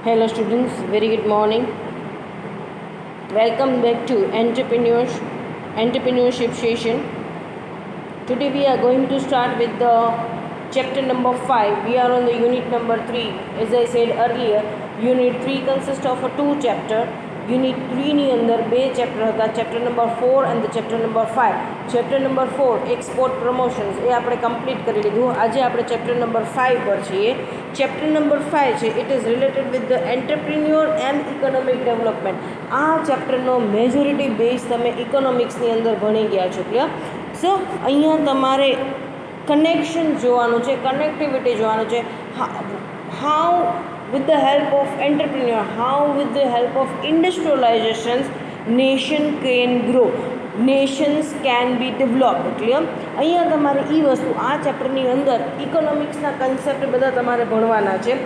Hello students, very good morning. Welcome back to entrepreneurship session. Today we are going to start with the chapter number 5. We are on the unit number 3. As I said earlier, unit 3 consists of a 2 chapter. Unit 3ની અંદર 2 chapter હતા, chapter number 4 અને chapter number 5. Chapter number 4 export promotions એ આપણે complete કરી લીધું. આજે આપણે ચેપ્ટર નંબર 5 પર છીએ. ચેપ્ટર નંબર 5 છે it is related with the entrepreneur and economic development. આ ચેપ્ટરનો મેજોરિટી બેઝ તમે ઇકોનોમિક્સની અંદર ભણી ગયા છો. ક્લિયર? સો અહીંયા તમારે કનેક્શન જોવાનું છે, કનેક્ટિવિટી જોવાનું છે. How with the help of entrepreneur, how with the help of industrializations nation can grow, nations can be developed. Clear? અહીંયા તમારે એ વસ્તુ આ ચેપ્ટરની અંદર ઇકોનોમિક્સના કન્સેપ્ટ બધા તમારે ભણવાના છે.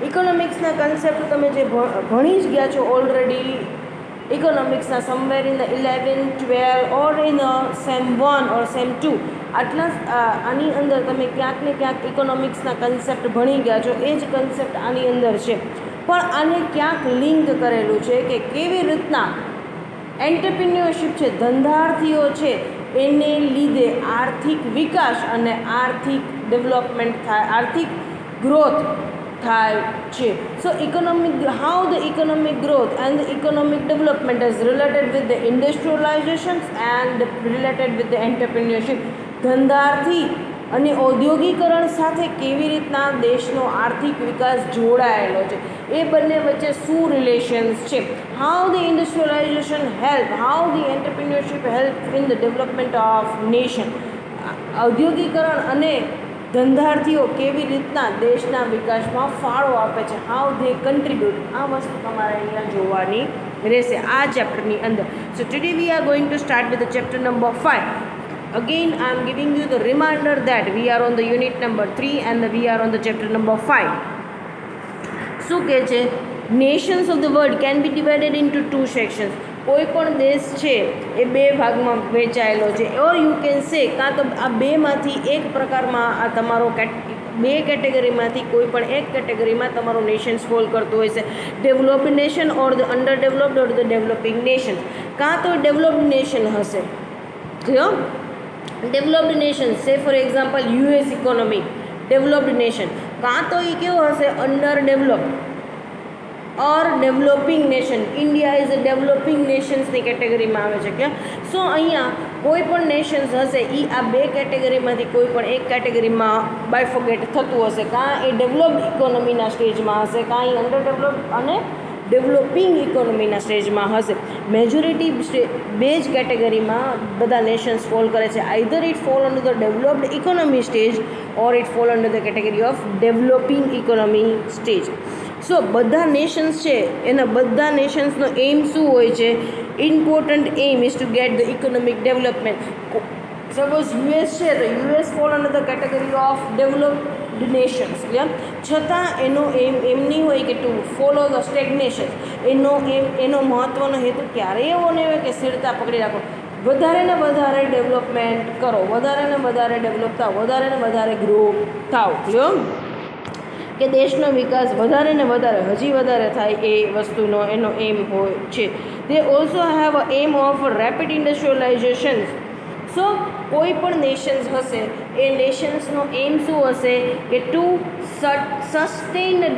ઇકોનોમિક્સના કન્સેપ્ટ તમે જે ભણી જ ગયા છો ઓલરેડી ઇકોનોમિક્સના somewhere in the 11, 12 or in sem 1 or sem 2 આટલા આની અંદર તમે ક્યાંક ને ક્યાંક ઇકોનોમિક્સના કન્સેપ્ટ ભણી ગયા છો. એ જ કન્સેપ્ટ આની અંદર છે, પણ આને ક્યાંક લિંક કરેલું છે કે કેવી રીતના એન્ટરપ્રિન્યોરશિપ છે, ધંધાર્થીઓ છે, એને લીધે આર્થિક વિકાસ અને આર્થિક ડેવલપમેન્ટ થાય, આર્થિક ગ્રોથ થાય છે. So economic how the economic growth and the economic development is related with the industrialisations and related with the entrepreneurship. ધંધાર્થી અને ઔદ્યોગિકરણ સાથે કેવી રીતના દેશનો આર્થિક વિકાસ જોડાયેલો છે, એ બંને વચ્ચે શું રિલેશન્સ છે. How the industrialisation help, how the entrepreneurship help in the development of nation. ઔદ્યોગિકરણ અને ધંધાર્થીઓ કેવી રીતના દેશના વિકાસમાં ફાળો આપે છે, હાઉ ધે કન્ટ્રીબ્યુટ. આ વસ્તુ તમારે અહીંયા જોવાની રહેશે આ ચેપ્ટરની અંદર. So today we are going to start with the chapter number 5. Again, I am giving you the reminder that we are on the unit number 3 and we are on the chapter number 5. શું કહે છે? Nations of the world can be divided into 2 sections. કોઈ પણ દેશ છે એ 2 ભાગમાં વહેંચાયેલો છે. Or you can say કાં તો આ 2માંથી એક પ્રકારમાં આ તમારો 2 કેટેગરીમાંથી કોઈ પણ એક કેટેગરીમાં તમારું નેશન્સ ફોલ કરતું હોય છે. Developed nation or the under developed or the developing nation. કાં તો ડેવલપ્ડ નેશન હશે. Clear? Developed nation say for example US economy developed nation. કાં તો એ કેવો હશે? Under developed or developing nation. India is a developing નેશન્સની કેટેગરીમાં આવે છે. કે સો અહીંયા કોઈ પણ નેશન્સ હશે એ આ 2 કેટેગરીમાંથી કોઈ પણ એક કેટેગરીમાં બાયફોકેટ થતું હશે. કાં એ ડેવલપ્ડ ઇકોનોમીના સ્ટેજમાં હશે, કાં એ અંડર ડેવલપ્ડ અને ડેવલપિંગ ઇકોનોમીના સ્ટેજમાં હશે. મેજોરિટી 2 જ કેટેગરીમાં બધા નેશન્સ ફોલ કરે છે. Either it fall under the developed economy stage or it fall under the category of developing economy stage. So બધા નેશન્સ છે એના બધા નેશન્સનો એમ શું હોય છે? Important aim is to get the economic development. Suppose US છે તો US fall under the category of developed nations. Clear? છતાં એનો એમ નહીં હોય કે ટુ ફોલો ધ સ્ટેગ્નેશન. એનો મહત્ત્વનો હેતુ ક્યારેય એવો નહીં હોય કે સ્થિરતા પકડી રાખો. વધારે ને વધારે ડેવલપમેન્ટ કરો, વધારે ને વધારે ડેવલપ થાવ, વધારે ને વધારે ગ્રો થાવ. ક્લિયર? કે દેશનો વિકાસ વધારે ને વધારે હજી વધારે થાય એ વસ્તુનો એનો એમ હોય છે. They also have a aim of rapid industrialisations. So કોઈ પણ નેશન્સ હશે એ નેશન્સનો એમ શું હશે કે to sustainable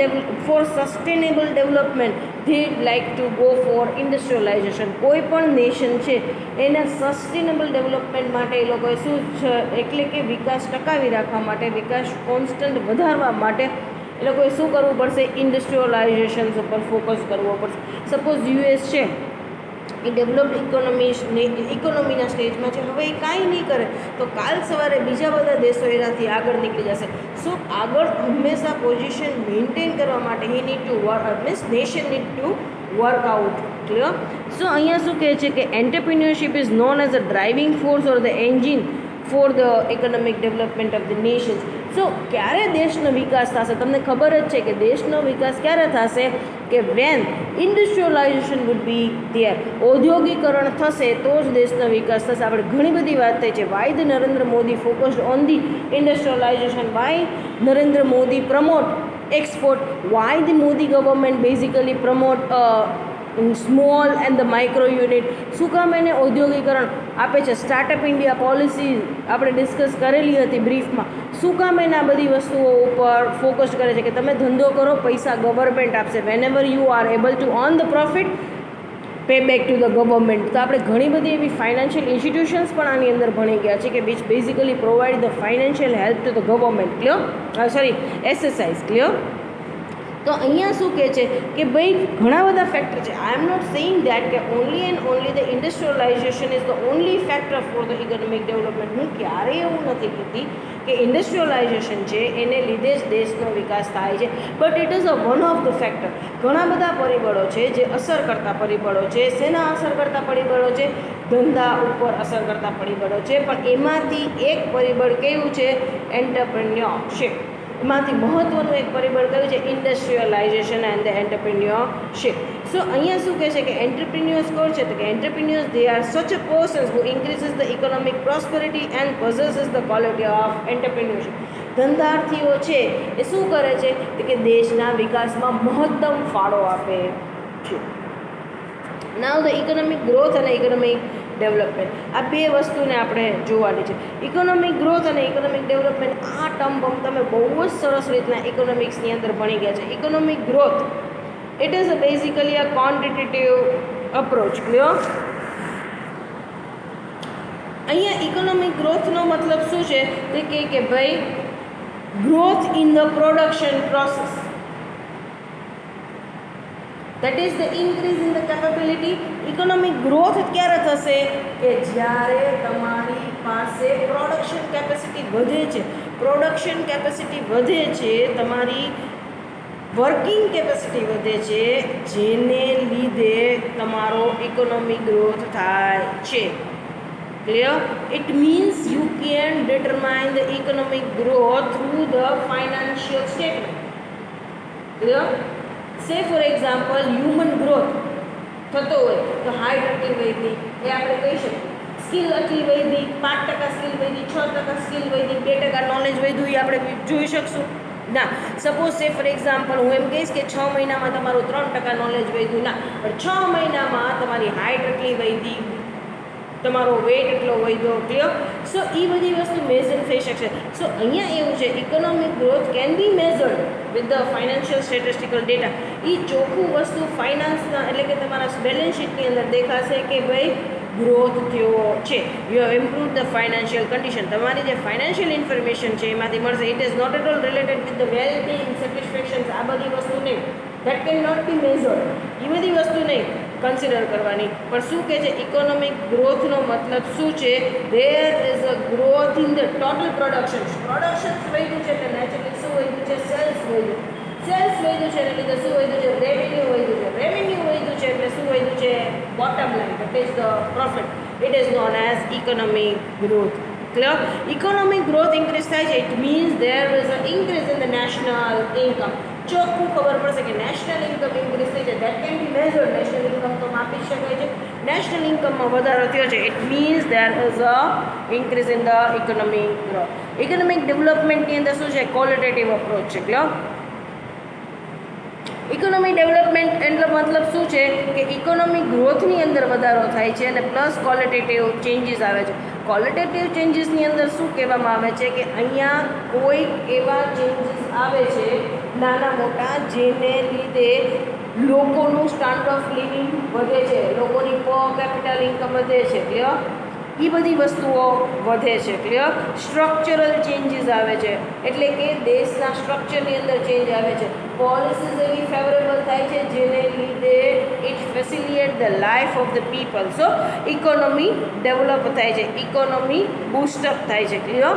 development they like to go for industrialisation. કોઈ પણ નેશન છે એના સસ્ટેનેબલ ડેવલપમેન્ટ માટે એ લોકોએ શું છે એટલે કે વિકાસ ટકાવી રાખવા માટે, વિકાસ કોન્સ્ટન્ટ વધારવા માટે એ લોકોએ શું કરવું પડશે? ઇન્ડસ્ટ્રીયલાઇઝેશન્સ ઉપર ફોકસ કરવો પડશે. સપોઝ યુએસ છે એ ડેવલપ્ડ ઇકોનોમીના સ્ટેજમાં છે, હવે એ કાંઈ નહીં કરે તો કાલ સવારે બીજા બધા દેશો એનાથી આગળ નીકળી જશે. સો આગળ હંમેશા પોઝિશન મેન્ટેન કરવા માટે he need to work means nation need to work out. Clear? So અહીંયા શું કહે છે કે entrepreneurship is known as a driving force or the engine for the economic development of the nations. So ક્યારે દેશનો વિકાસ થશે? તમને ખબર જ છે કે દેશનો વિકાસ ક્યારે થશે કે વેન ઇન્ડસ્ટ્રીયલાઇઝેશન વુડ બી ધેર. ઔદ્યોગિકરણ થશે તો જ દેશનો વિકાસ થશે. આપણે ઘણી બધી વાત થઈ છે. Why the Narendra Modi focused on the industrialisation? Why Narendra Modi promote export. Why the Modi government basically promote small and the micro unit? શું કામ એને ઔદ્યોગિકરણ આપે છે? સ્ટાર્ટઅપ ઇન્ડિયા પોલિસી આપણે ડિસ્કસ કરેલી હતી બ્રીફમાં. શું કામ એને આ બધી વસ્તુઓ ઉપર ફોકસ કરે છે કે તમે ધંધો કરો, પૈસા ગવર્મેન્ટ આપશે. Whenever you are able to earn the profit, pay back to the government. તો આપણે ઘણી બધી એવી ફાઇનાન્શિયલ ઇન્સ્ટિટ્યુશન્સ પણ આની અંદર ભણી ગયા છે કે which basically provide the financial help to the government. Clear? Sorry, SSIs. Clear? તો અહીંયા શું કહે છે કે ભાઈ ઘણા બધા ફેક્ટર છે. I am not saying that કે only and only the industrialisation is the only factor for the economic development. હું ક્યારેય એવું નથી કહેતી કે ઇન્ડસ્ટ્રીયલાઇઝેશન છે એને લીધે જ દેશનો વિકાસ થાય છે, but it is a one of the factor. ઘણા બધા પરિબળો છે જે અસર કરતા પરિબળો છે. શેના અસર કરતા પરિબળો છે? ધંધા ઉપર અસર કરતા પરિબળો છે. પણ એમાંથી એક પરિબળ કેવું છે? એન્ટરપ્રેન્યોરશિપ. એમાંથી મહત્ત્વનું એક પરિબળ કયું છે? ઇન્ડસ્ટ્રીયલાઇઝેશન એન્ડ ધ એન્ટરપ્રેન્યોરશિપ. સો અહીંયા શું કહે છે કે એન્ટરપ્રિન્યોર્સ કોણ છે? તો કે entrepreneurs they are such a persons who increases the economic prosperity and possesses the quality of entrepreneurship. ધંધાર્થીઓ છે એ શું કરે છે? તો કે દેશના વિકાસમાં મહત્તમ ફાળો આપે છે. નાઉ ધ ઇકોનોમિક ગ્રોથ અને ઇકોનોમિક ડેવલપમેન્ટ, આ બે વસ્તુને આપણે જોવાની છે. ઇકોનોમિક ગ્રોથ અને ઇકોનોમિક ડેવલપમેન્ટ, આ ટર્મ તમે બહુ જ સરસ રીતના ઇકોનોમિક્સની અંદર ભણી ગયા છે. Economic growth it is basically a quantitative approach. Clear? અહીંયા ઇકોનોમિક ગ્રોથનો મતલબ શું છે? તો કે ભાઈ growth in the production process, that is the increase in the capability. Economic growth ક્યારે થશે? કે જ્યારે તમારી પાસે પ્રોડક્શન કેપેસિટી વધે છે. પ્રોડક્શન કેપેસિટી વધે છે, તમારી વર્કિંગ કેપેસિટી વધે છે, જેને લીધે તમારો ઇકોનોમિક ગ્રોથ થાય છે. Clear? It means you can determine the economic growth through the financial statement. Clear? સે ફોર એક્ઝામ્પલ હ્યુમન ગ્રોથ થતો હોય તો હાઇટ આટલી વધી, એ આપણે કહી શકીએ. સ્કિલ આટલી વધી, 5% સ્કિલ વધી, 6% સ્કિલ વધી, 2% નોલેજ વધ્યું, એ આપણે જોઈ શકશું ના. સપોઝ સે ફોર એક્ઝામ્પલ હું એમ કહીશ કે 6 મહિનામાં તમારું 3% નોલેજ વધ્યું ના, પણ 6 મહિનામાં તમારી હાઇટ આટલી વધી, તમારો વેટ એટલો વધ્યો. ક્લિયર? સો એ બધી વસ્તુ મેઝર થઈ શકશે. સો અહીંયા એવું છે, economic growth can be measured with the financial statistical data. એ ચોખ્ખું વસ્તુ ફાઇનાન્સના એટલે કે તમારા બેલેન્સ શીટની અંદર દેખાશે કે ભાઈ ગ્રોથ થયો છે. You have improve the financial condition. તમારી જે ફાઇનાન્શિયલ ઇન્ફોર્મેશન છે એમાંથી મળશે. It is not at all related with the well being, satisfaction. આ બધી વસ્તુ નહીં, that can not be measured. એ બધી વસ્તુ નહીં કન્સિડર કરવાની. પણ શું કહે છે? ઇકોનોમિક ગ્રોથનો મતલબ શું છે? There is a growth in the total production. Production વધ્યું છે એટલે નેચરલી શું વધ્યું છે? સેલ્સ વધ્યું. સેલ્સ વધ્યું છે એટલે લીધે શું વધ્યું છે? રેવન્યુ વધ્યું છે. રેવન્યુ વધ્યું છે એટલે શું વધ્યું છે? Bottom line, that is the profit. It is known as economic growth. Clear? Economic growth increase થાય છે, it means there is a increase in the national income. ચોખ્ખું ખબર પડશે કે નેશનલ ઇન્કમ ઇન્ક્રીઝ થઈ છે. That can be measured. National income તો માપી શકાય છે. નેશનલ ઇન્કમમાં વધારો થયો છે, it means there is a increase in the economic growth. Economic ડેવલપમેન્ટની અંદર શું છે? ક્વોલિટેટિવ અપ્રોચ છે. ક્લિયર? ઇકોનોમિક ડેવલપમેન્ટ એટલે મતલબ શું છે કે ઇકોનોમિક ગ્રોથની અંદર વધારો થાય છે અને પ્લસ ક્વોલિટેટિવ ચેન્જીસ આવે છે. ક્વોલિટેટિવ ચેન્જીસની અંદર શું કહેવામાં આવે છે કે અહીંયા કોઈક એવા ચેન્જીસ આવે છે નાના મોટા, જેને લીધે લોકોનું સ્ટાન્ડર્ડ ઓફ લિવિંગ વધે છે, લોકોની પર કેપિટલ ઇન્કમ વધે છે. ક્લિયર? એ બધી વસ્તુઓ વધે છે. ક્લિયર? સ્ટ્રક્ચરલ ચેન્જીસ આવે છે, એટલે કે દેશના સ્ટ્રક્ચરની અંદર ચેન્જ આવે છે. પોલિસીઝ એવી ફેવરેબલ થાય છે જેને લીધે it facilitate the life of the people. So economy develop થાય છે, ઇકોનોમી બૂસ્ટઅપ થાય છે. ક્લિયર?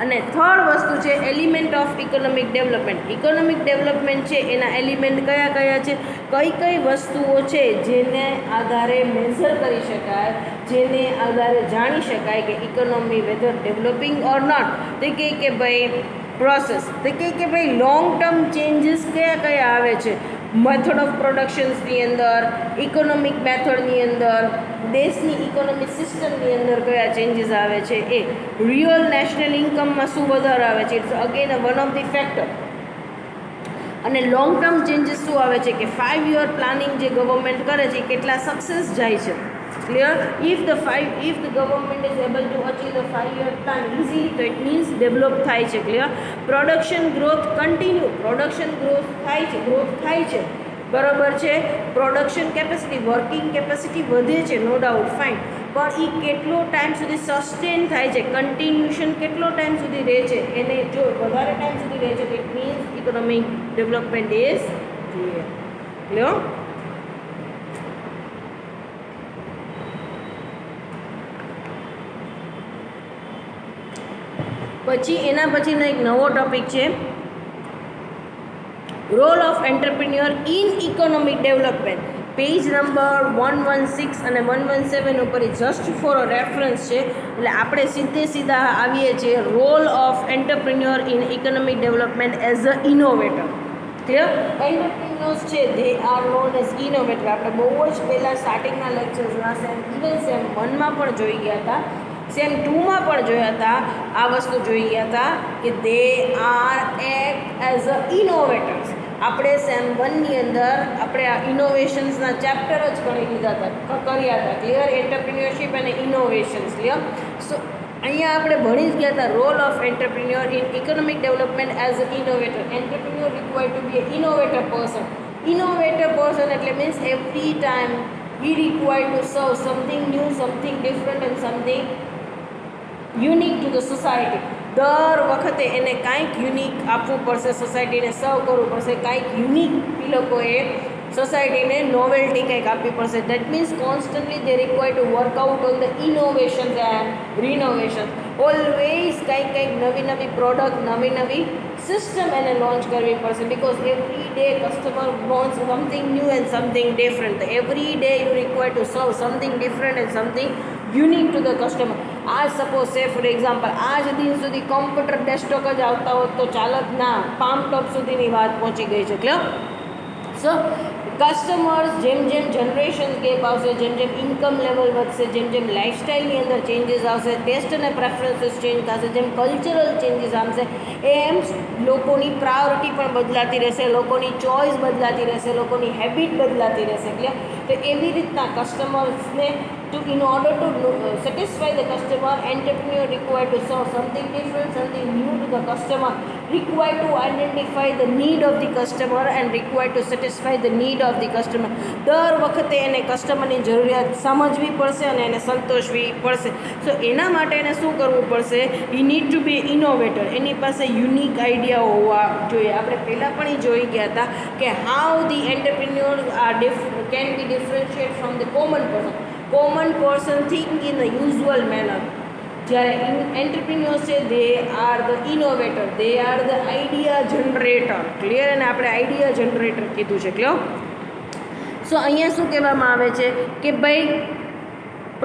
અને થર્ડ વસ્તુ છે element of economic development. Economic development છે એના એલિમેન્ટ કયા કયા છે? કઈ કઈ વસ્તુઓ છે જેને આધારે મેઝર કરી શકાય, જેને આધારે જાણી શકાય કે economy whether developing or not? તે કે ભાઈ પ્રોસેસ. તે કે ભાઈ લોંગ ટર્મ ચેન્જીસ કયા કયા આવે છે? મેથડ ઓફ પ્રોડક્શન્સની અંદર, ઇકોનોમિક મેથડની અંદર, દેશની ઇકોનોમિક સિસ્ટમની અંદર કયા ચેન્જીસ આવે છે એ. રિયલ નેશનલ ઇન્કમમાં શું વધારો આવે છે, it's again one of the factor. અને લોંગ ટર્મ ચેન્જીસ શું આવે છે કે 5 યર પ્લાનિંગ જે ગવર્મેન્ટ કરે છે એ કેટલા સક્સેસ જાય છે. Clear? if the government is able to achieve the 5-year plan easily, તો it means develop થાય છે. Clear? Production growth continue, production growth થાય છે બરાબર છે. પ્રોડક્શન કેપેસિટી, વર્કિંગ કેપેસિટી વધે છે, નો ડાઉટ, ફાઇન. પણ એ કેટલો ટાઈમ સુધી સસ્ટેન થાય છે, કન્ટિન્યુએશન કેટલો ટાઈમ સુધી રહે છે, એને જો વધારે ટાઈમ સુધી રહે છે તો it means economic development is clear. પછી એના પછીનો એક નવો ટોપિક છે, role of entrepreneur in economic development. Page number 116 અને 117 ઉપર જસ્ટ ફોર અ રેફરન્સ છે. એટલે આપણે સીધા આવીએ છીએ role of entrepreneur in economic development as a innovator. Clear? Entrepreneurs છે they are known as innovator. આપણે બહુ જ પહેલાં સ્ટાર્ટિંગના લેક્ચર્સમાં સેમ 1માં પણ જોઈ ગયા હતા, સેમ 2માં પણ જોયા હતા, આ વસ્તુ જોઈ ગયા હતા કે they are act as a innovators. આપણે સેમ 1ની અંદર આપણે આ ઇનોવેશન્સના ચેપ્ટર જ કરી લીધા હતા, કર્યા હતા. ક્લિયર? એન્ટરપ્રિન્યોરશિપ અને ઇનોવેશન્સ. ક્લિયર? સો અહીંયા આપણે ભણી જ ગયા હતા role of entrepreneur in economic development as a innovator. Entrepreneur required to be a innovator person. Innovator person એટલે means every time he required to serve something new, something different and something unique to the society. દર વખતે એને કાંઈક unique આપવું પડશે, સોસાયટીને સર્વ કરવું પડશે, કાંઈક યુનિક એ લોકોએ સોસાયટીને નોવેલ્ટી કંઈક આપવી પડશે. That means constantly they require to work out on the innovations and renovations. Always કંઈક નવી પ્રોડક્ટ, નવી સિસ્ટમ એને લોન્ચ કરવી પડશે. Because every day customer wants something new and something different. Every day you require to serve something different and something unique to the customer. આજ suppose say for example આજ દિન સુધી computer desktop જ આવતા હોત તો ચાલત ના, પામ ટોપ સુધીની વાત પહોંચી ગઈ છે. ક્લિયર? સો કસ્ટમર્સ જેમ જનરેશન ગેપ આવશે, જેમ ઇન્કમ લેવલ વધશે, જેમ લાઇફસ્ટાઈલની અંદર ચેન્જીસ આવશે, ટેસ્ટ અને પ્રેફરન્સીસ ચેન્જ થશે, જેમ કલ્ચરલ ચેન્જીસ આવશે, એમ લોકોની પ્રાયોરિટી પણ બદલાતી રહેશે, લોકોની ચોઇસ બદલાતી રહેશે, લોકોની હેબિટ બદલાતી રહેશે. ક્લિયર? તો એવી રીતના કસ્ટમર્સને in order to satisfy the customer, entrepreneur required to serve something different, something new to the customer, required to identify the need of the customer and required to satisfy the need of the customer. દર વખતે એને કસ્ટમરની જરૂરિયાત સમજવી પડશે અને એને સંતોષવી પડશે. સો એના માટે એને શું કરવું પડશે? હી નીડ ટુ બી ઇનોવેટર. એની પાસે યુનિક આઈડિયાઓ હોવા જોઈએ. આપણે પહેલાં પણ એ જોઈ ગયા હતા કે how the entrepreneurs are can be differentiate from the common person. Common person think in the usual manner. જ્યારે એન્ટરપ્રિન્યોર્સ છે they are the innovator, they are the idea generator. Clear? અને આપણે આઈડિયા જનરેટર કીધું છે. Clear? So અહીંયા શું કહેવામાં આવે છે કે ભાઈ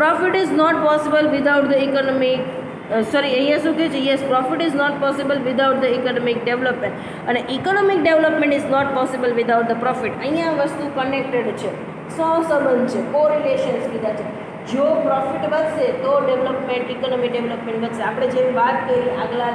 profit is not possible without the economic અહીંયા શું કહે છે? Yes, profit is not possible without the economic development અને economic development is not possible without the profit. અહીંયા વસ્તુ કનેક્ટેડ છે, સહસંબંધ છે, કોરિલેશન્સ કીધા છે. જો પ્રોફિટ વધશે તો ડેવલપમેન્ટ, ઇકોનોમિક ડેવલપમેન્ટ વધશે. આપણે જેવી વાત કરી આગલા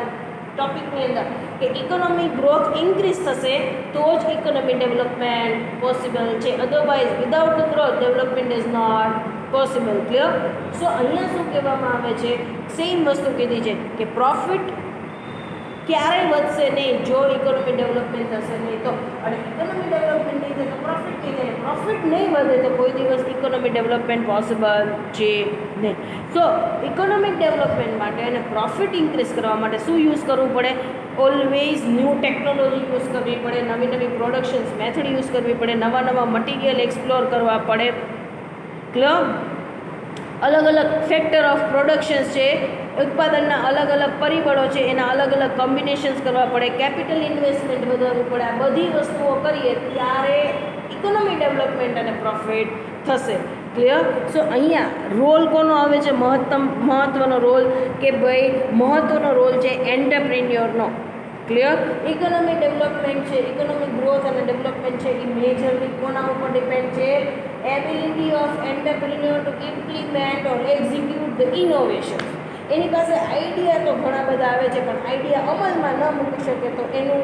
ટોપિકની અંદર કે ઇકોનોમિક ગ્રોથ ઇન્ક્રીઝ થશે તો જ ઇકોનોમિક ડેવલપમેન્ટ પોસિબલ છે. Otherwise without the growth development is not possible. Clear? So અહીંયા શું કહેવામાં આવે છે? સેમ વસ્તુ કીધી છે કે પ્રોફિટ ક્યારેય વધશે નહીં જો ઇકોનોમિક ડેવલપમેન્ટ થશે નહીં તો. અને ઇકોનોમિક ડેવલપમેન્ટ નહીં થાય તો પ્રોફિટ નહીં થાય. પ્રોફિટ નહીં વધે તો કોઈ દિવસ ઇકોનોમિક ડેવલપમેન્ટ પોસિબલ છે નહીં. સો ઇકોનોમિક ડેવલપમેન્ટ માટે અને પ્રોફિટ ઇન્ક્રીઝ કરવા માટે શું યુઝ કરવું પડે? ઓલવેઝ ન્યૂ ટેકનોલોજી યુઝ કરવી પડે, નવી પ્રોડક્શન્સ મેથડ યુઝ કરવી પડે, નવા મટીરિયલ એક્સપ્લોર કરવા પડે. ક્લિયર? અલગ ફેક્ટર ઓફ પ્રોડક્શન્સ છે, ઉત્પાદનના અલગ પરિબળો છે, એના અલગ કોમ્બિનેશન્સ કરવા પડે, કેપિટલ ઇન્વેસ્ટમેન્ટ વધારવું પડે. આ બધી વસ્તુઓ કરીએ ત્યારે ઇકોનોમિક ડેવલપમેન્ટ અને પ્રોફિટ થશે. ક્લિયર? સો અહીંયા રોલ કોનો આવે છે? મહત્ત્વનો રોલ કે ભાઈ મહત્ત્વનો રોલ છે એન્ટરપ્રિન્યોરનો. ક્લિયર? ઇકોનોમિક ડેવલપમેન્ટ છે, ઇકોનોમિક ગ્રોથ ગ્રોથ અને ડેવલપમેન્ટ છે એ મેજરલી કોના ઉપર ડિપેન્ડ છે? Ability of entrepreneur to implement or execute the innovation. એની પાસે આઈડિયા તો ઘણા બધા આવે છે, પણ આઈડિયા અમલમાં ન મૂકી શકે તો એનું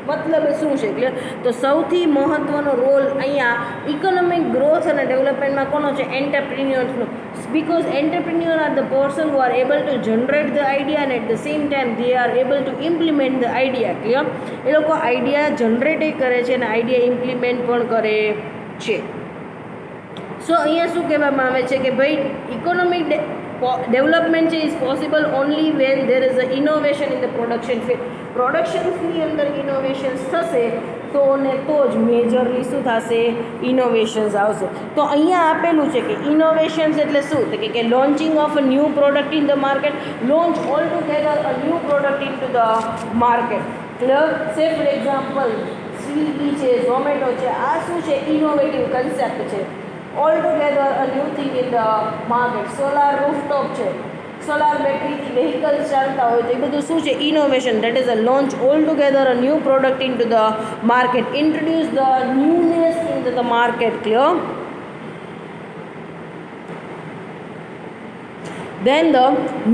મતલબ શું છે? ક્લિયર? તો સૌથી મહત્ત્વનો રોલ અહીંયા ઇકોનોમિક ગ્રોથ અને ડેવલપમેન્ટમાં કોનો છે? એન્ટરપ્રિન્યોર્સનો. Because entrepreneur are the person who are able to generate the idea and at the same time they are able to implement the idea. Clear? એ લોકો આઈડિયા જનરેટ કરે છે અને આઈડિયા ઇમ્પ્લિમેન્ટ પણ કરે છે. સો અહીંયા શું કહેવામાં આવે છે કે ભાઈ ઇકોનોમિક ડેવલપમેન્ટ છે is possible only when there is a innovation in the production field. પ્રોડક્શન્સની અંદર ઇનોવેશન્સ થશે તો ને તો જ મેજરલી શું થશે? ઇનોવેશન્સ આવશે. તો અહીંયા આપેલું છે કે ઇનોવેશન્સ એટલે શું? તો કે launching of a new product in the market, launch all together a new product in to the market. Clear? સે ફોર એક્ઝામ્પલ સ્વિગી છે, ઝોમેટો છે, આ શું છે? ઇનોવેટિવ કન્સેપ્ટ છે. All together a new thing in the market. Solar rooftop છે, solar બેટરીથી vehicles ચાલતા હોય તો એ બધું શું છે? Innovation. That is a launch all together a new product in to the market, introduce the newness in the market. Clear? Then the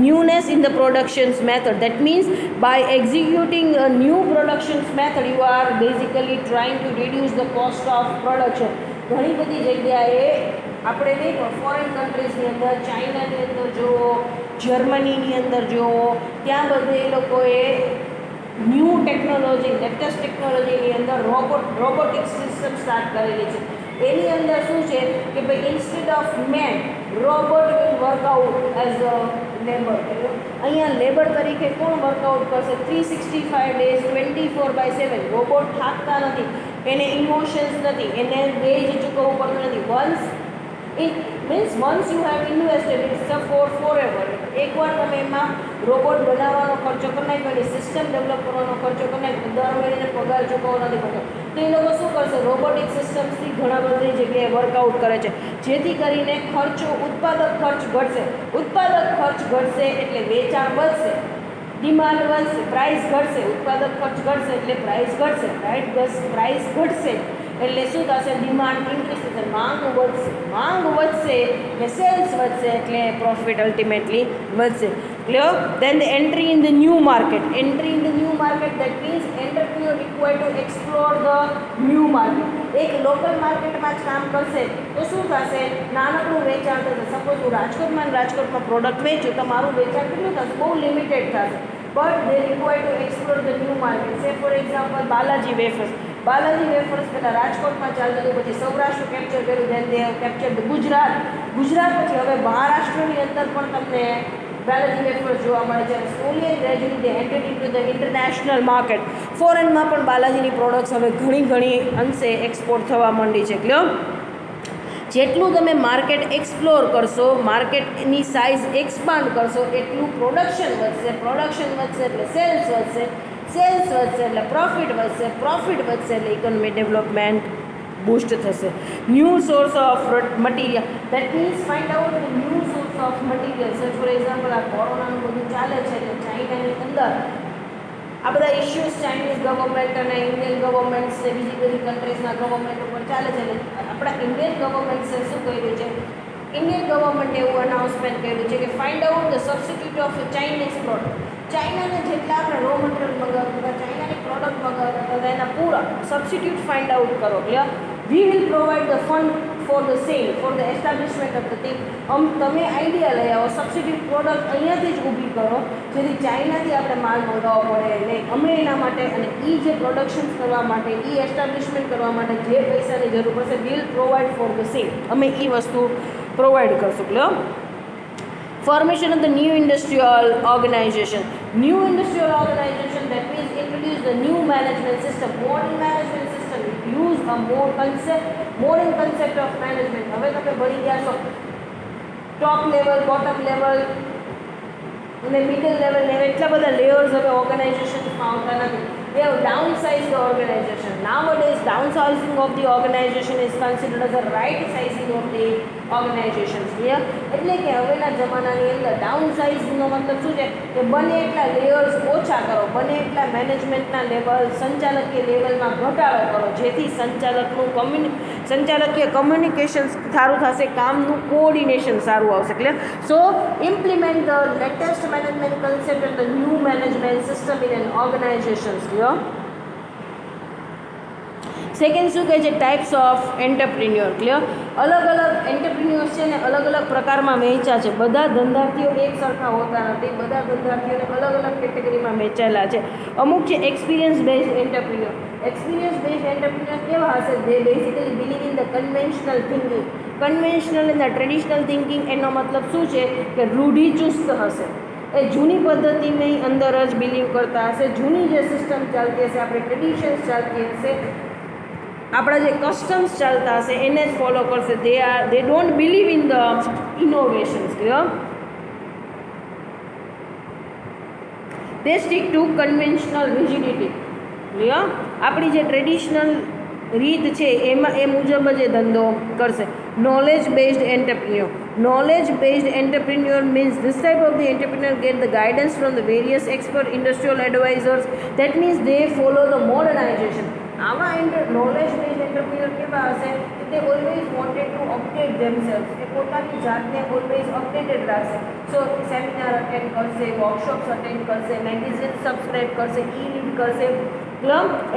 newness in the productions method. That means by executing a new productions method, you are basically trying to reduce the cost of production. ઘણી બધી જગ્યાએ આપણે નહીં પણ foreign કન્ટ્રીઝની અંદર, ચાઇનાની અંદર જુઓ, જર્મનીની અંદર જુઓ, ત્યાં બધે એ લોકોએ ન્યૂ ટેકનોલોજી, લેટેસ્ટ ટેકનોલોજીની અંદર રોબોટિક્સ સિસ્ટમ સ્ટાર્ટ કરેલી છે. એની અંદર શું છે કે ભાઈ instead of man robot will work out as a labour. અહીંયા લેબર તરીકે કોણ વર્કઆઉટ કરશે? 365 ડેઝ 24/7. રોબોટ થાકતા નથી, એને ઇમોશન્સ નથી, એને વેજ ચૂકવવું પડતું નથી. Once you have invested it's forever. એકવાર તમે એમાં રોબોટ બનાવવાનો ખર્ચો કરી નાખ્યો, એની સિસ્ટમ ડેવલપ કરવાનો ખર્ચો કરી નાખ્યો, દર મહિને પગાર ચૂકવવો નથી પડતો, તો એ લોકો શું કરશે? રોબોટિક સિસ્ટમ્સથી ઘણા બધી જગ્યાએ વર્કઆઉટ કરે છે, જેથી કરીને ખર્ચો, ઉત્પાદક ખર્ચ ઘટશે. ઉત્પાદક ખર્ચ ઘટશે એટલે વેચાણ વધશે, ડિમાન્ડ વધશે, પ્રાઇસ ઘટશે. ઉત્પાદક ખર્ચ ઘટશે એટલે પ્રાઇસ ઘટશે, રાઈટ? પ્રાઇસ ઘટશે એટલે શું થશે? ડિમાન્ડ ઇન્ક્રીઝ થશે, માંગ વધશે. માંગ વધશે એટલે સેલ્સ વધશે એટલે પ્રોફિટ અલ્ટિમેટલી વધશે. Clear? Then the entry in the new market. Entry in the new market that means entrepreneur require to explore the new market. એક લોકલ માર્કેટમાં જ કામ કરશે તો શું થશે? નાનકડું વેચાણ થશે. સપોઝ હું રાજકોટમાં પ્રોડક્ટ વેચું તો મારું વેચાણ કેટલું થશે? બહુ લિમિટેડ થશે. But they require to explore the new market. Say for example Balaji wafers. Balaji wafers પહેલાં રાજકોટમાં ચાલતું હતું, પછી સૌરાષ્ટ્ર કેપ્ચર કર્યું, દેન દે કેપ્ચર ગુજરાત પછી હવે મહારાષ્ટ્રની અંદર પણ તમને બાલાજી વેફર્સ જોવા મળે છે. Slowly and gradually they entered into the international market. ફોરેનમાં પણ બાલાજીની પ્રોડક્ટ્સ હવે ઘણી અંશે એક્સપોર્ટ થવા માંડી છે. ક્લિયર? જેટલું તમે માર્કેટ એક્સપ્લોર કરશો, માર્કેટની સાઇઝ એક્સપાન્ડ કરશો, એટલું પ્રોડક્શન વધશે એટલે સેલ્સ વધશે, સેલ્સ વધશે એટલે પ્રોફિટ વધશે એટલે ઇકોનોમી ડેવલપમેન્ટ બૂસ્ટ થશે. New source of material. That means find out the new source of material. સે ફોર એક્ઝામ્પલ આ કોરોનાનું બધું ચાલે છે તો ચાઇનાની અંદર આ બધા ઇશ્યુઝ ચાઇનીઝ ગવર્મેન્ટ અને ઇન્ડિયન ગવર્મેન્ટ્સ ને બીજી બધી કન્ટ્રીઝના ગવર્મેન્ટ ઉપર ચાલે છે. આપણા ઇન્ડિયન ગવર્મેન્ટ્સે શું કર્યું છે? ઇન્ડિયન ગવર્મેન્ટે એવું અનાઉન્સમેન્ટ કર્યું છે કે find out the substitute of Chinese product. ચાઇનાને જેટલા આપણે રો મટીરિયલ મંગાવતા, ચાઇનાની પ્રોડક્ટ મંગાવતા હતા, એના પૂરા સબસ્ટિટ્યૂટ ફાઇન્ડ આઉટ કરો. Clear? We will provide the fund for the same, for the establishment of the thing. તમે આઈડિયા લઈ આવો, સબસ્ટિટ્યૂટ પ્રોડક્ટ અહીંયાથી જ ઊભી કરો, જેથી ચાઇનાથી આપણે માલ મંગાવવો પડે નહીં. અમે એના માટે અને એ જે પ્રોડક્શન્સ કરવા માટે, એ એસ્ટાબ્લિશમેન્ટ કરવા માટે જે પૈસાની જરૂર પડશે, will provide for the same. અમે એ વસ્તુ પ્રોવાઈડ કરશું. Clear? Formation of the new industrial organization. New industrial organization, that means introduce the new management system, modern management system. Use a modern concept of management. હવે તમે ભણી ગયા છો top level, bottom level અને middle level, એટલા બધા layers હવે ઓર્ગેનાઇઝેશન્સમાં આવતા નથી. they have downsized the organization. Nowadays, downsizing of the organization is considered as a right sizing of the organization. Clear? એટલે કે હવેના જમાનાની અંદર ડાઉનસાઇઝનો મતલબ શું છે કે બને એટલા લેયર્સ ઓછા કરો, બને એટલા મેનેજમેન્ટના લેવલ સંચાલકીય લેવલમાં ઘટાડો કરો, જેથી સંચાલકીય કમ્યુનિકેશન સારું થશે, કામનું કોઓર્ડિનેશન સારું આવશે. Clear? So implement the latest management concept and the new management system in an organisation. Clear? Second શું કહે છે? Types of entrepreneur. ક્લિયર? અલગ અલગ એન્ટરપ્રિન્યોર્સ છે ને અલગ અલગ પ્રકારમાં વહેંચ્યા છે. બધા ધંધાર્થીઓ એક સરખા હોતા નથી, બધા ધંધાર્થીઓને અલગ અલગ કેટેગરીમાં વહેંચાયેલા છે. અમુક છે experience based entrepreneur. Experience based entrepreneur કેવા હશે? They basically believe in the conventional thinking. Conventional અને ટ્રેડિશનલ થિંકિંગ એનો મતલબ શું છે કે રૂઢિચુસ્ત હશે. એ જૂની પદ્ધતિની અંદર જ બિલીવ કરતા હશે, જૂની જે સિસ્ટમ ચાલતી હશે, આપણી ટ્રેડિશન્સ ચાલતી હશે, આપણા જે કસ્ટમ્સ ચાલતા હશે એને જ ફોલો કરશે. They don't believe in the innovations. Clear? They stick to conventional rigidity. Clear? આપણી જે ટ્રેડિશનલ રીત છે એમાં એ મુજબ જ એ ધંધો કરશે. Knowledge based entrepreneur. Knowledge based entrepreneur means this type of the entrepreneur get the guidance from the various expert industrial advisors. That means they follow the modernization. આવા નોલેજ બેઝડ એન્ટરપ્રિન્યોર કેવા હશે કે તે always wanted two update themself. એ પોતાની જાતને always updated રાખશે. સો seminar attend કરશે, workshops attend કરશે, મેગેઝિન સબસ્ક્રાઇબ કરશે, ઈ રીડ કરશે,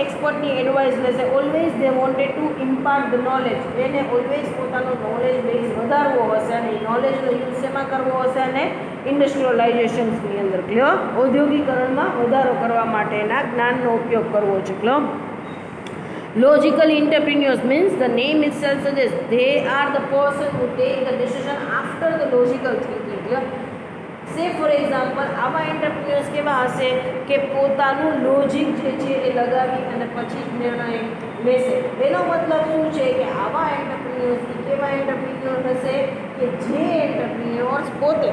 એક્સપર્ટની એડવાઇસ લેશે. Always they wanted to impart the knowledge. એને ઓલવેઝ પોતાનો નોલેજ બેઝ વધારવો હશે અને એ નોલેજનો યુઝ શેમાં કરવો હશે? અને ઇન્ડસ્ટ્રીયલાઇઝેશન્સની અંદર. ક્લિયર? ઔદ્યોગિકરણમાં વધારો કરવા માટેના જ્ઞાનનો ઉપયોગ કરવો છે. Clear? Logical entrepreneurs means the name itself suggests they are the person who take the decision after the logical thinking. Clear? Say for example, આવા એન્ટરપ્રિન્યોર્સ કેવા હશે કે પોતાનું લોજિક જે છે એ લગાવી અને પછી જ નિર્ણય લેશે. એનો મતલબ શું છે કે આવા એન્ટરપ્રિન્યોર્સ કેવા એન્ટરપ્રિન્યોર હશે કે જે એન્ટરપ્રિન્યોર્સ પોતે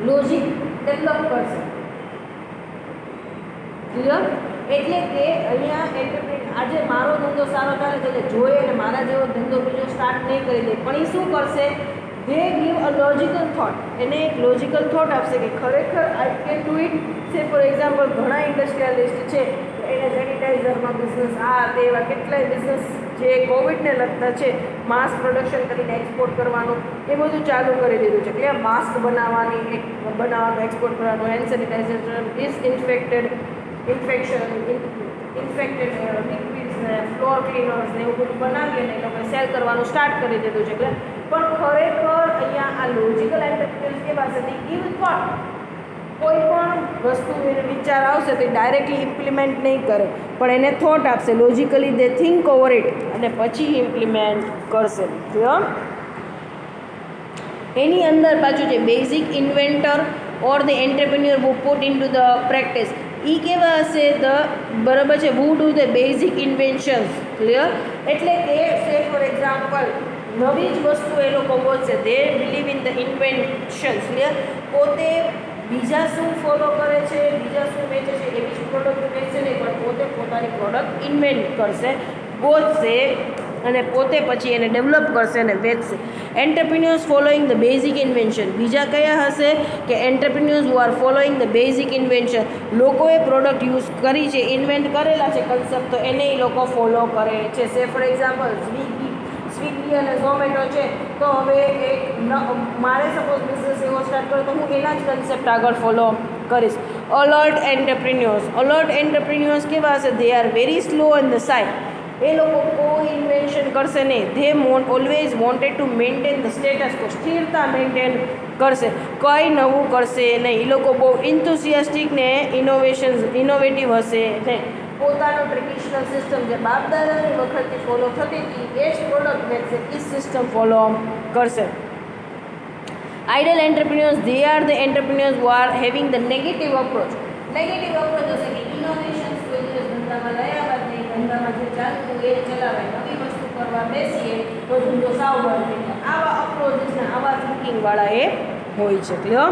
લોજિક ડેવલપ કરશે. ક્લિયર? એટલે કે અહીંયા આજે મારો ધંધો સારો ચાલે છે એટલે જોઈએ અને મારા જેવો ધંધો બીજો સ્ટાર્ટ નહીં કરી દે, પણ એ શું કરશે? દે ગીવ અ લોજિકલ થોટ. એને એક લોજિકલ થોટ આપશે કે ખરેખર આઈ કેન ડુ ઇટ. સે ફોર એક્ઝામ્પલ ઘણા ઇન્ડસ્ટ્રીયલિસ્ટ છે એને સેનિટાઈઝરમાં બિઝનેસ, તે એવા કેટલાય બિઝનેસ જે કોવિડને લગતા છે, માસ્ક પ્રોડક્શન કરીને એક્સપોર્ટ કરવાનું, એ બધું ચાલુ કરી દીધું છે. એટલે માસ્ક બનાવવાનું, એક્સપોર્ટ કરવાનું, hand sanitization, disinfected infected liquids ને ફ્લોર ક્લીનર્સ ને એવું બધું બનાવી અને એ લોકોએ સેલ કરવાનું સ્ટાર્ટ કરી દીધું છે. પણ ખરેખર અહીંયા આ લોજિકલ એન્ટરપ્રિન્યોર્સ કેવા છે? તે ગીવ થોટ. કોઈ પણ વસ્તુ એને વિચાર આવશે તો ડાયરેક્ટલી ઇમ્પ્લિમેન્ટ નહીં કરે, પણ એને થોટ આપશે. Logically they think over it અને પછી ઇમ્પ્લિમેન્ટ કરશે. એની અંદર પાછું છે basic inventor or the entrepreneur who put into the practice. એ કેવા હશે? બરાબર છે, who do the basic inventions. Clear? એટલે કે સે ફોર એક્ઝામ્પલ નવી જ વસ્તુ એ લોકો બોલશે. દે બિલીવ ઇન ધ ઇન્વેન્શન્સ. ક્લિયર? પોતે બીજા શું ફોલો કરે છે, બીજા શું વેચે છે એવી જ પ્રોડક્ટ વેચશે નહીં, પણ પોતે પોતાની પ્રોડક્ટ ઇન્વેન્ટ કરશે, ગોતશે અને પોતે પછી એને ડેવલપ કરશે અને વેચશે. Entrepreneurs following the basic invention. બીજા કયા હશે કે entrepreneurs who are following the basic invention. લોકોએ પ્રોડક્ટ યુઝ કરી છે, ઇન્વેન્ટ કરેલા છે કન્સેપ્ટ, તો એને એ લોકો ફોલો કરે છે. સે ફોર એક્ઝામ્પલ સ્વિગી અને ઝોમેટો છે, તો હવે મારે સપોઝ બિઝનેસ એવો સ્ટાર્ટ કરો તો હું એના જ કન્સેપ્ટ આગળ ફોલો કરીશ. અલર્ટ એન્ટરપ્રિન્યોર્સ કેવા હશે? They are very slow on the side. એ લોકો કોઈ ઇન્વેન્શન કરશે નહીં. They always wanted to maintain the status quo. સ્થિરતા મેન્ટેન કરશે, કંઈ નવું કરશે નહીં. એ લોકો બહુ ઇન્થુસિયાસ્ટિક ને ઇનોવેટિવ હશે નહીં. પોતાનું ટ્રેડિશનલ સિસ્ટમ જે બાપ દાદાની વખતથી ફોલો થતી હતી એ જ પ્રોડક્ટ વેચશે, એ સિસ્ટમ ફોલો કરશે. Idle entrepreneurs, they are the entrepreneurs who are having the negative approach. Negative approach હશે કે ઇનોવેશન્સ કોઈ દિવસ ધંધામાં લયા બાદ નહીં, ધંધામાં જે ચાલતું એ ચલાવે, નવી વસ્તુ કરવા બેસીએ તો ધંધો સાવ બંધ થઈ જાય. આવા અપ્રોચને આવા થિંકિંગવાળા એ હોય છે. Clear?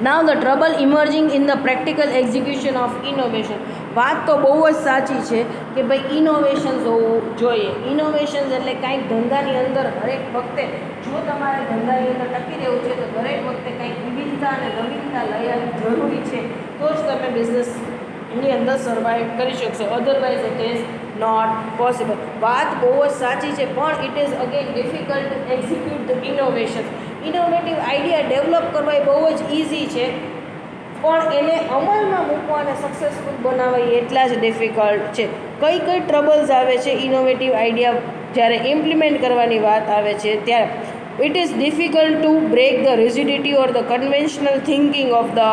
Now the trouble emerging in the practical execution of innovation. વાત તો બહુ જ સાચી છે કે ભાઈ ઇનોવેશન્સ હોવું જોઈએ. ઇનોવેશન્સ એટલે કાંઈક ધંધાની અંદર હરેક વખતે જો તમારે ધંધાની અંદર ટકી રહેવું છે તો દરેક વખતે કાંઈક વિવિધતા અને નવીનતા લઈ આવવી જરૂરી છે, તો જ તમે બિઝનેસની અંદર સર્વાઈવ કરી શકશો. Otherwise it is not possible. વાત બહુ જ સાચી છે, પણ it is again difficult to execute the innovation. Innovative idea develop કરવા એ બહુ જ ઇઝી છે, પણ એને અમલમાં મૂકવા અને સક્સેસફુલ બનાવવા એ એટલા જ ડિફિકલ્ટ છે. કઈ કઈ ટ્રબલ્સ આવે છે ઇનોવેટિવ આઈડિયા જ્યારે ઇમ્પ્લિમેન્ટ કરવાની વાત આવે છે ત્યારે? It is difficult to break the rigidity or the conventional thinking of the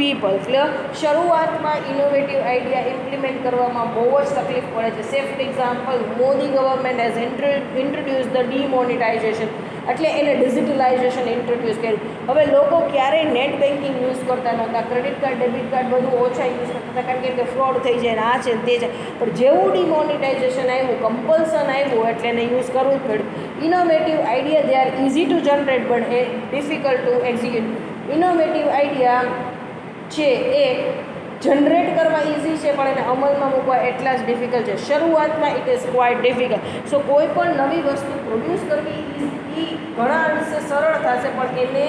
people. Clear? શરૂઆતમાં ઇનોવેટિવ આઈડિયા ઇમ્પ્લિમેન્ટ કરવામાં બહુ જ તકલીફ પડે છે. Say for example, Modi government has introduce the demonetization, એટલે એને ડિજિટલાઇઝેશન ઇન્ટ્રોડ્યુસ કર્યું. હવે લોકો ક્યારેય નેટ બેન્કિંગ યુઝ કરતા નહોતા, ક્રેડિટ કાર્ડ ડેબિટ કાર્ડ બધું ઓછા યુઝ કરતા હતા, કારણ કે ફ્રોડ થઈ જાય ને આ છે તે છે. પણ જેવું ડિમોનિટાઇઝેશન આવ્યું, કમ્પલ્સન આવ્યું, એટલે એને યુઝ કરવું જ પડ્યું. Innovative idea they are easy to generate but A difficult to execute. Innovative idea છે એ જનરેટ કરવા ઇઝી છે, પણ એને અમલમાં મૂકવા એટલા જ ડિફિકલ્ટ છે. શરૂઆતમાં ઇટ ઇઝ ક્વાઇટ ડિફિકલ્ટ. સો કોઈ પણ નવી વસ્તુ પ્રોડ્યુસ કરવી એ ઘણા અંશે સરળ થશે, પણ એને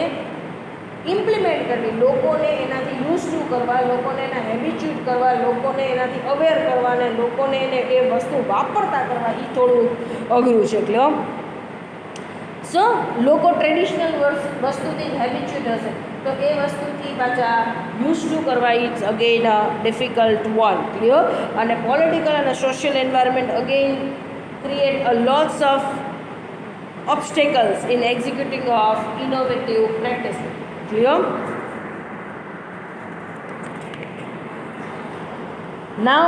ઇમ્પ્લિમેન્ટ કરવી, લોકોને એનાથી યુઝ ટુ કરવા, લોકોને એના હેબિચ્યુટ કરવા, લોકોને એનાથી અવેર કરવા અને લોકોને એને એ વસ્તુ વાપરતા કરવા એ થોડું અઘરું છે. એટલે સો લોકો ટ્રેડિશનલ વસ્તુથી જ હેબિચ્યુટ હશે, તો એ વસ્તુથી પાછા યુઝ ટુ કરવા it's again a difficult one. Clear? અને પોલિટિકલ અને social environment again create a lots of obstacles in executing of innovative practices. Clear? Now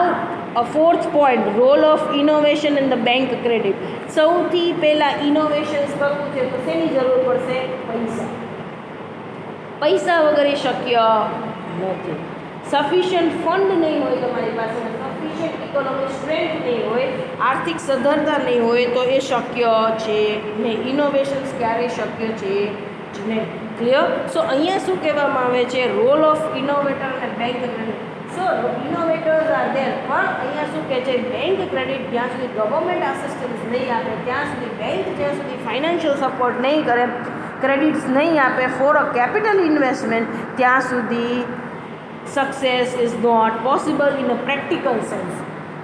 a fourth point, role of innovation in the bank credit. સૌથી પહેલાં innovations કરવું છે તો શેની જરૂર પડશે? પૈસા. પૈસા વગર એ શક્ય નથી. સફિશિયન્ટ ફંડ નહીં હોય તમારી પાસે, સફિશિયન્ટ ઇકોનોમિક સ્ટ્રેન્થ નહીં હોય, આર્થિક સદ્ધરતા નહીં હોય, તો એ શક્ય છે નહીં. ઇનોવેશન્સ ક્યારેય શક્ય છે જ નહીં. ક્લિયર? સો અહીંયા શું કહેવામાં આવે છે? રોલ ઓફ ઇનોવેટર અને bank credit. So innovators are there, પણ અહીંયા શું કહે છે? બેંક ક્રેડિટ જ્યાં સુધી ગવર્મેન્ટ આસિસ્ટન્સ નહીં આપે, ત્યાં સુધી બેંક જ્યાં સુધી ફાઇનાન્શિયલ સપોર્ટ નહીં કરે, ક્રેડિટ્સ નહીં આપે ફોર અ કેપિટલ ઇન્વેસ્ટમેન્ટ, ત્યાં સુધી success is not possible in a practical sense.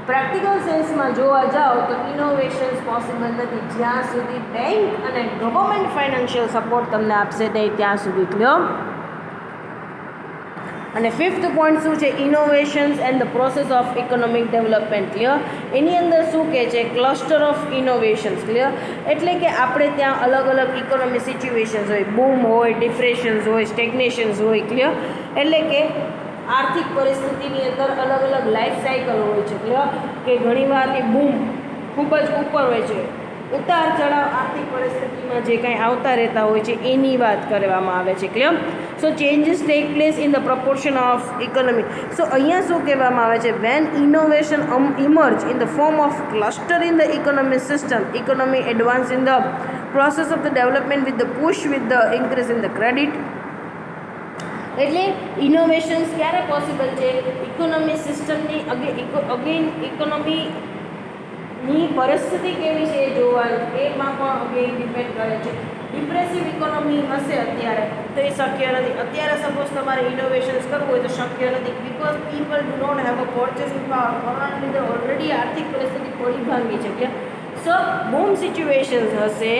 Practical સેન્સમાં જોવા જાઓ તો ઇનોવેશન્સ પોસિબલ નથી જ્યાં સુધી બેંક અને ગવર્મેન્ટ ફાઇનાન્શિયલ સપોર્ટ તમને આપશે નહીં ત્યાં સુધી. ક્લિયર? અને ફિફ્થ પોઈન્ટ શું છે? Innovations and the process of economic development. Clear? એની અંદર શું કહે છે? Cluster of innovations. ક્લિયર? એટલે કે આપણે ત્યાં અલગ અલગ ઇકોનોમિક સિચ્યુએશન્સ હોય, બૂમ હોય, ડિપ્રેશન્સ હોય, સ્ટેગ્નેશન્સ હોય. ક્લિયર? એટલે કે આર્થિક પરિસ્થિતિની અંદર અલગ અલગ લાઈફ સાયકલ હોય છે. ક્લિયર? કે ઘણીવાર એ બૂમ ખૂબ જ ઉપર હોય છે, ઉતાર ચઢાવ આર્થિક પરિસ્થિતિમાં જે કાંઈ આવતા રહેતા હોય છે એની વાત કરવામાં આવે છે. Clear? So changes take place in the proportion of economy. So અહીંયા શું કહેવામાં આવે છે? When innovation emerge in the form of cluster in the economic system, economy advance in the process of the development with the push with the increase in the credit. એટલે innovations ક્યારે possible છે? Economy સિસ્ટમની again ઇકોનોમીની પરિસ્થિતિ કેવી છે એ જોવાનું, એમાં પણ અગેન ડિપેન્ડ કરે છે. ડિપ્રેસિવ ઇકોનોમી હશે અત્યારે તો એ શક્ય નથી. અત્યારે સપોઝ તમારે ઇનોવેશન્સ કરવું હોય તો શક્ય નથી, because people do not have a purchasing power. કોરોનાના લીધે ઓલરેડી આર્થિક પરિસ્થિતિ થોડી ભાંગી છે. કે સો બૂમ સિચ્યુએશન્સ હશે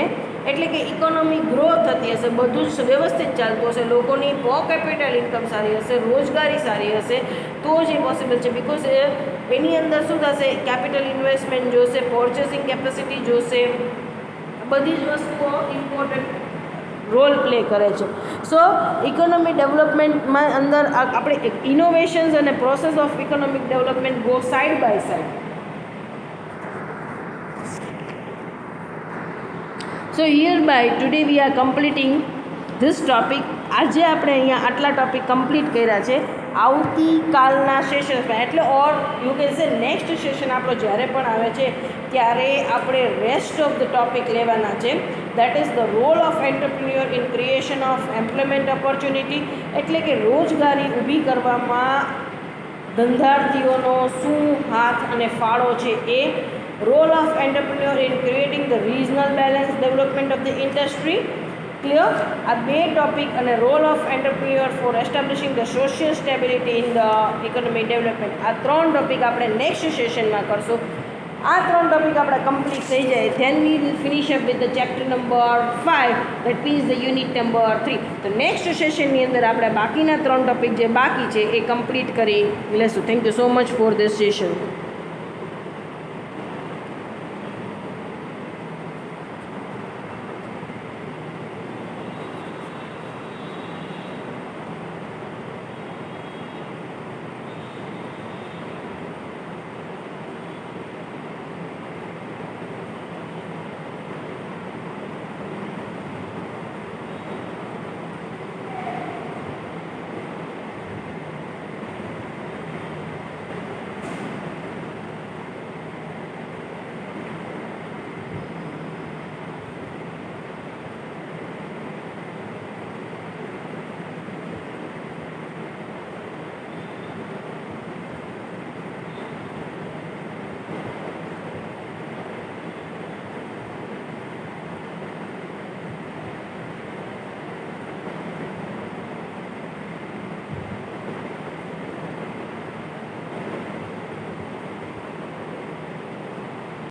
એટલે કે ઇકોનોમી ગ્રો થતી હશે, બધું જ વ્યવસ્થિત ચાલતું હશે, લોકોની પર કેપિટલ ઇન્કમ સારી હશે, રોજગારી સારી હશે, તો જ એ પોસિબલ છે. બિકોઝ એની અંદર શું થશે? કેપિટલ ઇન્વેસ્ટમેન્ટ જોશે, પર્ચેસિંગ કેપેસિટી જોશે, બધી જ વસ્તુઓ ઇમ્પોર્ટન્ટ રોલ પ્લે કરે છે. સો ઇકોનોમી ડેવલપમેન્ટમાં અંદર આપણે ઇનોવેશન્સ અને process of economic development go side by side. So here by today we are completing this topic. આજે આપણે અહીંયા આટલા ટોપિક કમ્પ્લીટ કર્યા છે. આવતીકાલના સેશન્સમાં, એટલે or you can say next session આપણો જ્યારે પણ આવે છે ત્યારે આપણે રેસ્ટ ઓફ ધ ટોપિક લેવાના છે. That is the role of entrepreneur in creation of employment opportunity, એટલે કે રોજગારી ઊભી કરવામાં ધંધાર્થીઓનો શું હાથ અને ફાળો છે એ. Role of entrepreneur in creating the regional balance development of the industry. Clear? આ બે ટોપિક અને role of entrepreneur for establishing the social stability in the economic development, આ 3 ટોપિક આપણે નેક્સ્ટ સેશનમાં કરશું. આ 3 ટોપિક આપણે કમ્પ્લીટ થઈ જાય then we will finish up with the chapter number 5, that means the unit number 3. તો નેક્સ્ટ સેશનની અંદર આપણે બાકીના 3 ટોપિક જે બાકી છે એ કમ્પ્લીટ કરી લેશું. Thank you so much for this session.